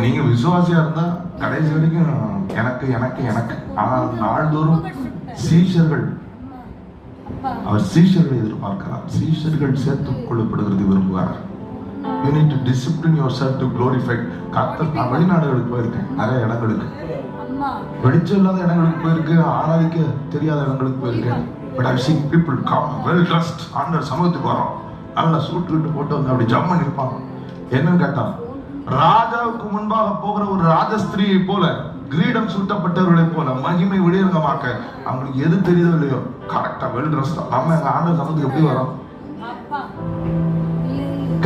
நீங்க விசுவாசியா இருந்தா கடைசி வரைக்கும் எனக்கு எனக்கு எனக்கு. ஆனால் நாள்தோறும் சீஷர்கள், அவர் சீஷர்களை எதிர்பார்க்கிறார். சீஷர்கள் சேர்த்துக் கொள்ளப்படுகிறது விரும்புகிறார். You need to discipline yourself to glorify. நான் வெளிநாடுகளுக்கு போயிருக்கேன், நிறைய இடங்களுக்கு, வெளிச்சம் இல்லாத இடங்களுக்கு போயிருக்கு, ஆராதிக்க தெரியாத இடங்களுக்கு போயிருக்கேன். But I've seen people come well dressed. ஆண்டவர் சமூகத்துக்கு வரோம், நல்லா சூட்டு போட்டு வந்து அப்படி ஜம் பண்ணி இருப்பாங்க. என்னன்னு கேட்டா, ராஜாவுக்கு முன்பாக போகிற ஒரு ராஜஸ்திரியை போல, கிரீடம் சூட்டப்பட்டவர்களை போல மகிமை வெளியரங்கமாக்க அவங்களுக்கு எது தெரியுதோ இல்லையோ கரெக்டா வெல் ட்ரெஸ். நம்ம எங்க ஆண்டவர் சமூகத்துக்கு எப்படி வரோம்?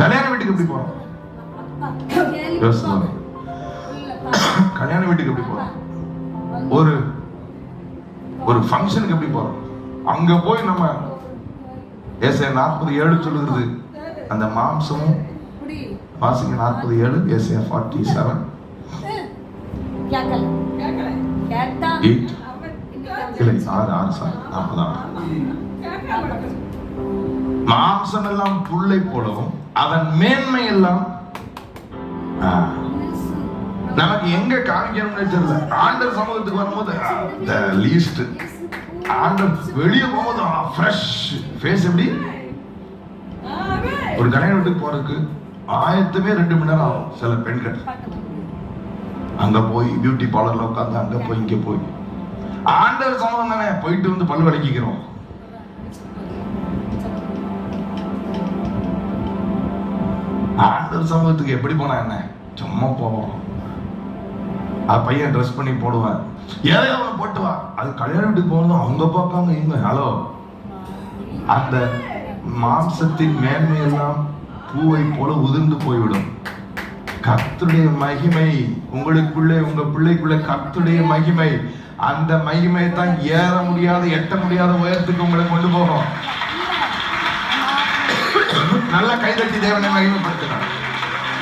கல்யாண வீட்டுக்கு எப்படி போறோம்? கல்யாண வீட்டுக்கு எப்படி போறோம்? ஒரு ஒரு ஃபங்க்ஷனுக்கு எப்படி போறோம்? அங்க போய் நம்ம ஏசாயா 40:7 சொல்லுகிறது, அந்த மாம்சமும் வாசிங்க 40:7, ஏசாயா 47 மாம்சம் எல்லாம் புல்லை போலவும் அதன் மேன்மை எல்லாம் நமக்கு எங்க காமிக்கணும்னு தெரியல. ஆண்டர் சமூகத்துக்கு வரும்போது லீஸ்ட், ஆண்டர் வெளியே போகும்போது ஃப்ரெஷ் ஃபேஸ். எப்படி ஒரு கல்யாண வீட்டுக்கு போறதுக்கு ஆயத்தமே 2 மணி நேரம் ஆகும். சில பெண்கள் அங்க போய் பியூட்டி பார்லர்ல உட்காந்து அங்க போய் இங்க போய், ஆண்டவர் சமூகம் தானே, போயிட்டு வந்து பல் விளக்கிக்கிறோம். ஆண்டவர் சமூகத்துக்கு எப்படி போனா என்ன, சும்மா போவோம். அது பையன் ட்ரெஸ் பண்ணி போடுவேன், ஏதோ அவனை போட்டு வா. அது கல்யாண வீட்டுக்கு போனதும் அவங்க பார்க்காம இவங்க ஹலோ. அந்த மாம்சத்தின் மேன்மை எல்லாம் பூவை போல உதிர்ந்து போய்விடும். கர்த்தருடைய மகிமை உங்களுக்குள்ளே, உங்க பிள்ளைக்குள்ளே கர்த்தருடைய மகிமை, அந்த மகிமை தான் ஏற முடியாத எட்ட முடியாத உயரத்துக்கு உங்களை கொண்டு போகும். நல்ல கைதட்டி தேவனை மகிமைப்படுத்துகிறார்.